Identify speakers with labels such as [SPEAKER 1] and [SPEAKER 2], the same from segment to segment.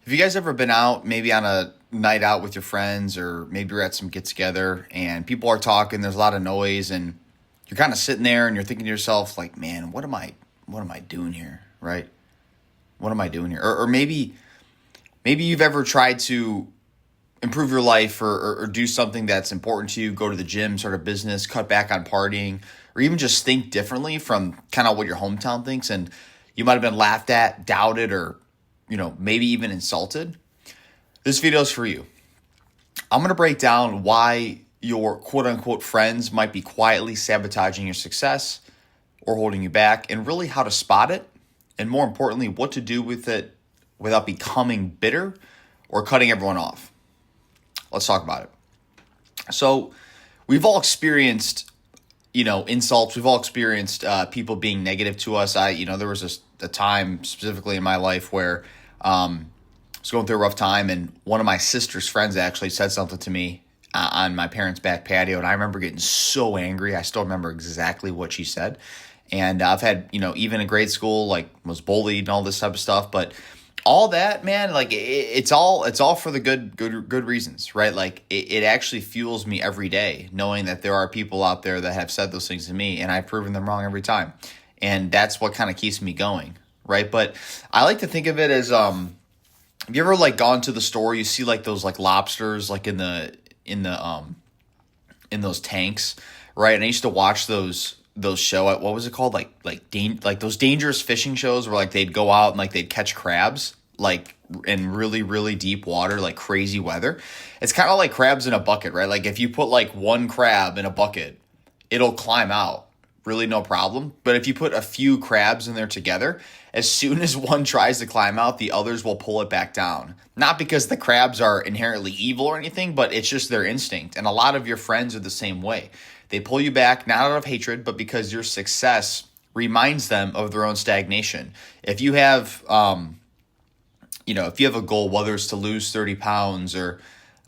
[SPEAKER 1] Have you guys ever been out, maybe on a night out with your friends, or maybe you're at some get together and people are talking, there's a lot of noise, and you're kind of sitting there and you're thinking to yourself, like, man, what am I doing here? Right? What am I doing here? Or maybe you've ever tried to improve your life or do something that's important to you, go to the gym, start a business, cut back on partying, or even just think differently from kind of what your hometown thinks. And you might have been laughed at, doubted, or, maybe even insulted. This video is for you. I'm going to break down why your quote unquote friends might be quietly sabotaging your success or holding you back, and really how to spot it. And more importantly, what to do with it without becoming bitter or cutting everyone off. Let's talk about it. So we've all experienced, insults. We've all experienced people being negative to us. There was a time specifically in my life where I was going through a rough time, and one of my sister's friends actually said something to me on my parents' back patio, and I remember getting so angry. I still remember exactly what she said. And I've had, even in grade school, like, was bullied and all this type of stuff, but all that, man, like it's all for the good reasons, right? Like it actually fuels me every day knowing that there are people out there that have said those things to me, and I've proven them wrong every time. And that's what kind of keeps me going, right? But I like to think of it as have you ever like gone to the store, you see like those like lobsters like in those tanks, right? And I used to watch those show, what was it called, like those dangerous fishing shows where like they'd go out and like they'd catch crabs like in really really deep water, like crazy weather. It's kind of like crabs in a bucket, right? Like if you put like one crab in a bucket, it'll climb out really no problem. But if you put a few crabs in there together, as soon as one tries to climb out, the others will pull it back down. Not because the crabs are inherently evil or anything, but it's just their instinct. And a lot of your friends are the same way. They pull you back, not out of hatred, but because your success reminds them of their own stagnation. If you have, if you have a goal, whether it's to lose 30 pounds, or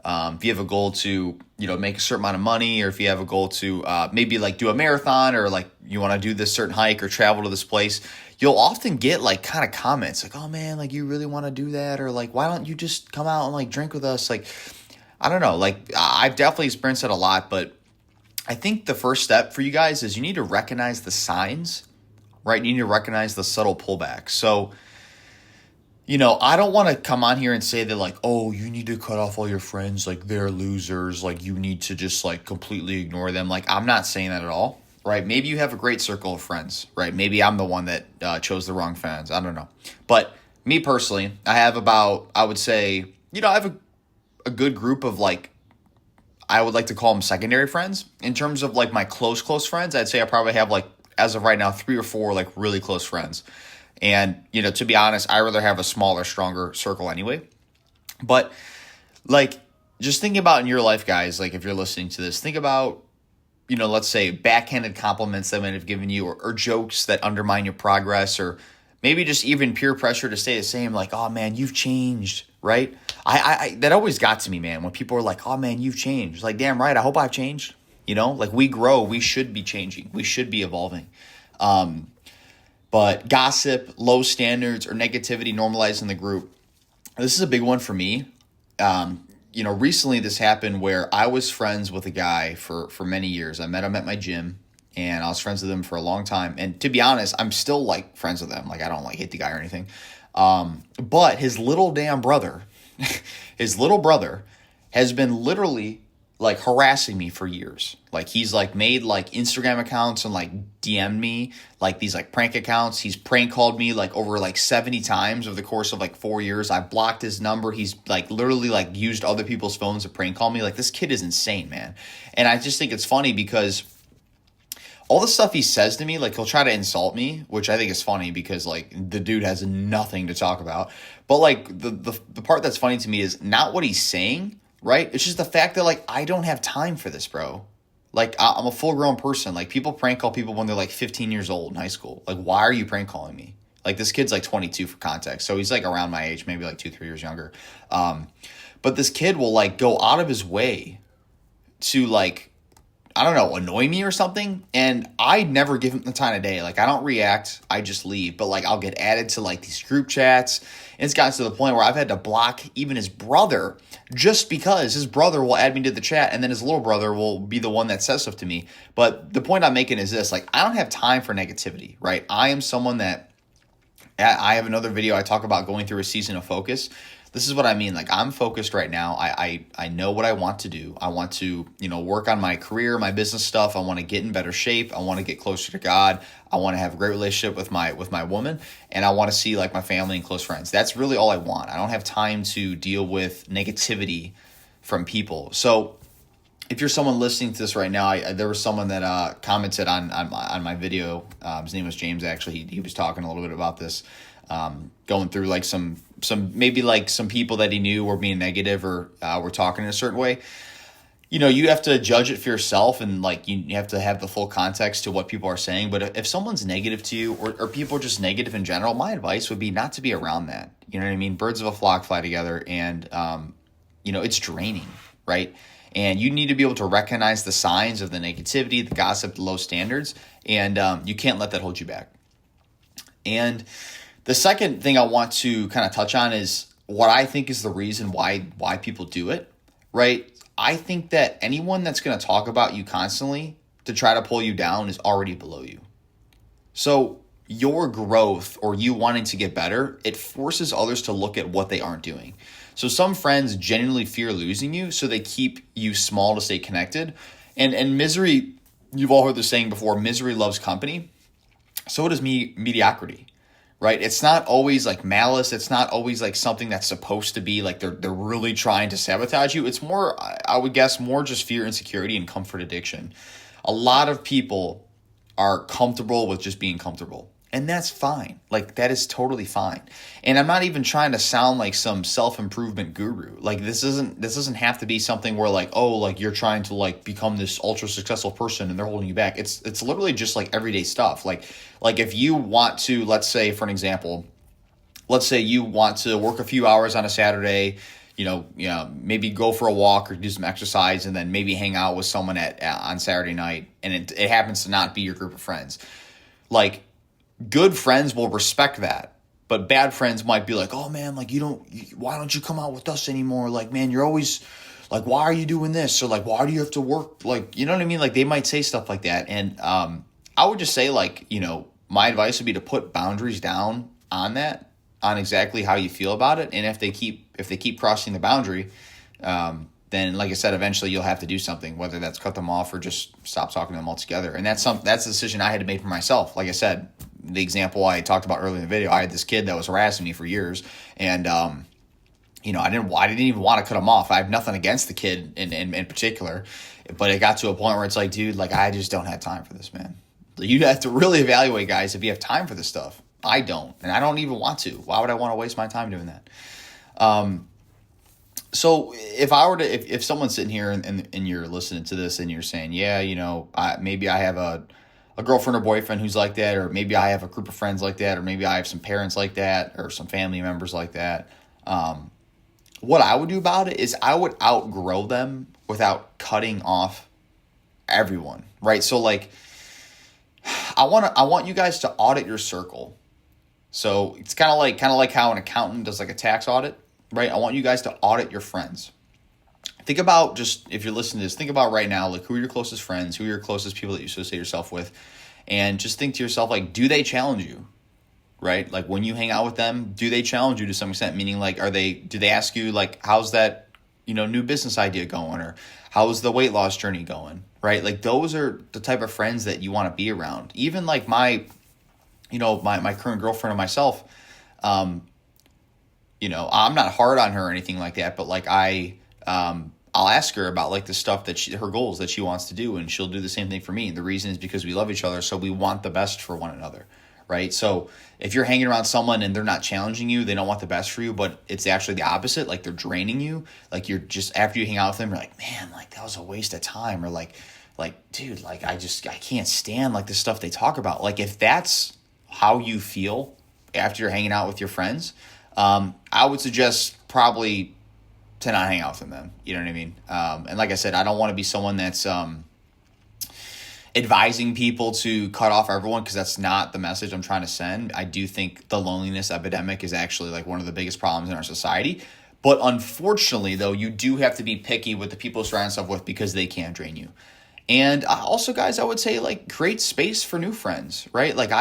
[SPEAKER 1] if you have a goal to, make a certain amount of money, or if you have a goal to maybe like do a marathon, or like you want to do this certain hike or travel to this place, you'll often get like kind of comments like, oh man, like you really want to do that? Or like, why don't you just come out and like drink with us? Like, I don't know, like I've definitely experienced it a lot, but I think the first step for you guys is you need to recognize the signs, right? You need to recognize the subtle pullback. So, I don't want to come on here and say that like, oh, you need to cut off all your friends, like they're losers, like you need to just like completely ignore them. Like, I'm not saying that at all, right? Maybe you have a great circle of friends, right? Maybe I'm the one that chose the wrong friends. I don't know. But me personally, I have I would say, I have a good group of like, I would like to call them secondary friends. In terms of like my close friends, I'd say I probably have like, as of right now, 3 or 4 like really close friends. And, to be honest, I rather have a smaller, stronger circle anyway. But like, just thinking about in your life, guys, like if you're listening to this, think about, let's say backhanded compliments they might have given you, or jokes that undermine your progress, or maybe just even peer pressure to stay the same. Like, oh man, you've changed, right? I that always got to me, man, when people are like, oh man, you've changed. Like, damn right, I hope I've changed. Like we grow, we should be changing, we should be evolving. But gossip, low standards, or negativity normalized in the group. This is a big one for me. Recently this happened where I was friends with a guy for many years. I met him at my gym, and I was friends with him for a long time. And to be honest, I'm still like friends with him. Like, I don't like hate the guy or anything. But his little damn brother, his little brother has been literally like harassing me for years. Like, he's like made like Instagram accounts and like DM'd me like these like prank accounts. He's prank called me like over like 70 times over the course of like 4 years. I blocked his number. He's like literally like used other people's phones to prank call me. Like, this kid is insane, man. And I just think it's funny because all the stuff he says to me, like he'll try to insult me, which I think is funny because like the dude has nothing to talk about. But like the part that's funny to me is not what he's saying, right? It's just the fact that like I don't have time for this, bro. Like, I'm a full grown person. Like, people prank call people when they're like 15 years old in high school. Like, why are you prank calling me? Like, this kid's like 22 for context. So he's like around my age, maybe like 2-3 years younger. But this kid will like go out of his way to like, I don't know, annoy me or something, and I never give him the time of day. Like, I don't react, I just leave. But like, I'll get added to like these group chats, and it's gotten to the point where I've had to block even his brother just because his brother will add me to the chat, and then his little brother will be the one that says stuff to me. But the point I'm making is this: like, I don't have time for negativity, right? I am someone that I have another video I talk about going through a season of focus. This is what I mean. Like, I'm focused right now. I know what I want to do. I want to, work on my career, my business stuff. I want to get in better shape. I want to get closer to God. I want to have a great relationship with my woman, and I want to see like my family and close friends. That's really all I want. I don't have time to deal with negativity from people. So if you're someone listening to this right now, there was someone that commented on my video. His name was James. Actually, he was talking a little bit about this, going through like some maybe like some people that he knew were being negative or were talking in a certain way. You have to judge it for yourself, and like you have to have the full context to what people are saying. But if someone's negative to you, or people are just negative in general, my advice would be not to be around that. You know what I mean? Birds of a flock fly together, and it's draining, right? And you need to be able to recognize the signs of the negativity, the gossip, the low standards, and you can't let that hold you back. And the second thing I want to kind of touch on is what I think is the reason why people do it, right? I think that anyone that's going to talk about you constantly to try to pull you down is already below you. So your growth or you wanting to get better, it forces others to look at what they aren't doing. So some friends genuinely fear losing you, so they keep you small to stay connected. And misery, you've all heard the saying before, misery loves company. So does mediocrity, right? It's not always like malice. It's not always like something that's supposed to be like they're really trying to sabotage you. It's more, I would guess, more just fear, insecurity, and comfort addiction. A lot of people are comfortable with just being comfortable. And that's fine. Like, that is totally fine. And I'm not even trying to sound like some self-improvement guru. Like, this doesn't have to be something where like, oh, like you're trying to like become this ultra successful person and they're holding you back. It's literally just like everyday stuff. Like if you want to, let's say for an example, let's say you want to work a few hours on a Saturday, maybe go for a walk or do some exercise, and then maybe hang out with someone on Saturday night, and it happens to not be your group of friends. Like, good friends will respect that, but bad friends might be like, oh man, like why don't you come out with us anymore? Like, man, you're always like, why are you doing this? Or like, why do you have to work? Like, you know what I mean? Like, they might say stuff like that. And I would just say like, my advice would be to put boundaries down on that, on exactly how you feel about it. And if they keep crossing the boundary, then like I said, eventually you'll have to do something, whether that's cut them off or just stop talking to them altogether. And that's the decision I had to make for myself. Like I said, the example I talked about earlier in the video, I had this kid that was harassing me for years, and I didn't even want to cut him off. I have nothing against the kid in particular, but it got to a point where it's like, dude, like I just don't have time for this, man. You have to really evaluate, guys, if you have time for this stuff. I don't, and I don't even want to. Why would I want to waste my time doing that? So if someone's sitting here and you're listening to this and you're saying, yeah, maybe I have a girlfriend or boyfriend who's like that, or maybe I have a group of friends like that, or maybe I have some parents like that, or some family members like that. What I would do about it is I would outgrow them without cutting off everyone, right? So like, I want you guys to audit your circle. So it's kind of like how an accountant does like a tax audit, right? I want you guys to audit your friends. Think about, just if you're listening to this, think about right now, like who are your closest friends, who are your closest people that you associate yourself with, and just think to yourself, like, do they challenge you, right? Like when you hang out with them, do they challenge you to some extent? Meaning like, do they ask you like, how's that, new business idea going, or how's the weight loss journey going, right? Like those are the type of friends that you want to be around. Even like my current girlfriend and myself, I'm not hard on her or anything like that, but like I'll ask her about like the stuff that her goals that she wants to do, and she'll do the same thing for me. The reason is because we love each other, so we want the best for one another, right? So if you're hanging around someone and they're not challenging you, they don't want the best for you, but it's actually the opposite, like they're draining you, like you're just, after you hang out with them, you're like, man, like that was a waste of time, or like dude, like I can't stand like the stuff they talk about. Like if that's how you feel after you're hanging out with your friends, I would suggest probably to not hang out with them then. You know what I mean? And like I said, I don't want to be someone that's, advising people to cut off everyone, because that's not the message I'm trying to send. I do think the loneliness epidemic is actually like one of the biggest problems in our society. But unfortunately, though, you do have to be picky with the people you surround yourself with, because they can drain you. And also, guys, I would say like create space for new friends, right? Like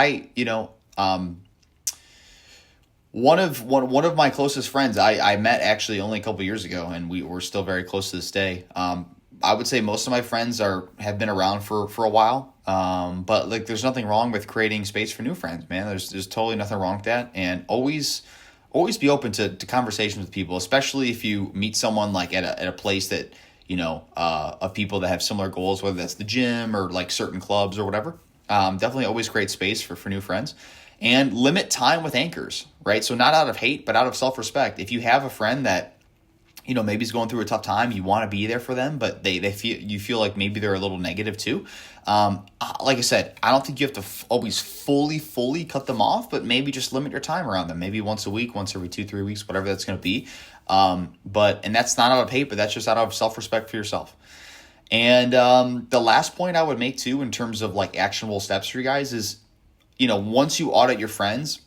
[SPEAKER 1] one of my closest friends I met actually only a couple years ago, and we're still very close to this day. I would say most of my friends have been around for a while. But like, there's nothing wrong with creating space for new friends, man. There's totally nothing wrong with that. And always be open to conversations with people, especially if you meet someone like at a place that, of people that have similar goals, whether that's the gym or like certain clubs or whatever. Definitely always create space for new friends, and limit time with anchors, right? So not out of hate, but out of self-respect. If you have a friend that, maybe is going through a tough time, you want to be there for them, but you feel like maybe they're a little negative too. Like I said, I don't think you have to always fully cut them off, but maybe just limit your time around them. Maybe once a week, once every 2-3 weeks, whatever that's going to be. And that's not out of hate, but that's just out of self-respect for yourself. And the last point I would make too, in terms of like actionable steps for you guys, is, once you audit your friends,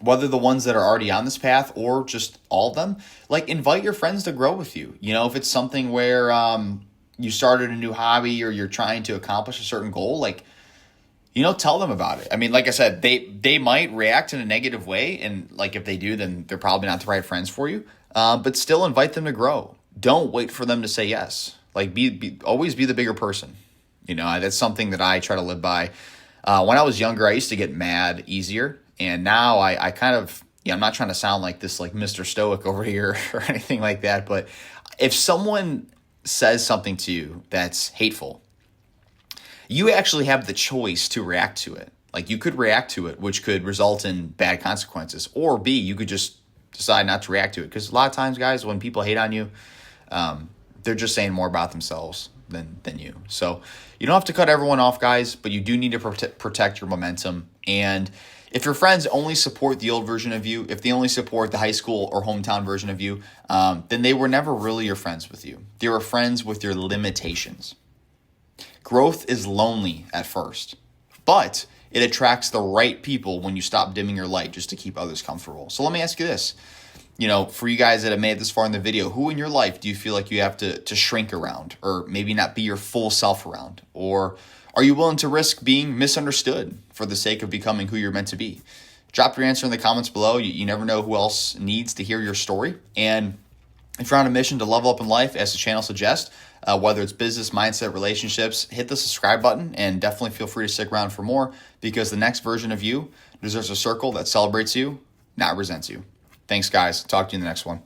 [SPEAKER 1] whether the ones that are already on this path or just all of them, like invite your friends to grow with you. If it's something where you started a new hobby or you're trying to accomplish a certain goal, like, tell them about it. I mean, like I said, they might react in a negative way. And like, if they do, then they're probably not the right friends for you. But still invite them to grow. Don't wait for them to say yes. Like always be the bigger person. That's something that I try to live by. When I was younger, I used to get mad easier. And now I kind of, I'm not trying to sound like this, like Mr. Stoic over here or anything like that. But if someone says something to you that's hateful, you actually have the choice to react to it. Like, you could react to it, which could result in bad consequences. Or B, you could just decide not to react to it. Because a lot of times, guys, when people hate on you, they're just saying more about themselves than you. So you don't have to cut everyone off, guys, but you do need to protect your momentum. And if your friends only support the old version of you, if they only support the high school or hometown version of you, then they were never really your friends with you. They were friends with your limitations. Growth is lonely at first, but it attracts the right people when you stop dimming your light just to keep others comfortable. So let me ask you this. For you guys that have made it this far in the video, who in your life do you feel like you have to shrink around, or maybe not be your full self around? Or are you willing to risk being misunderstood for the sake of becoming who you're meant to be? Drop your answer in the comments below. You never know who else needs to hear your story. And if you're on a mission to level up in life, as the channel suggests, whether it's business, mindset, relationships, hit the subscribe button, and definitely feel free to stick around for more, because the next version of you deserves a circle that celebrates you, not resents you. Thanks, guys. Talk to you in the next one.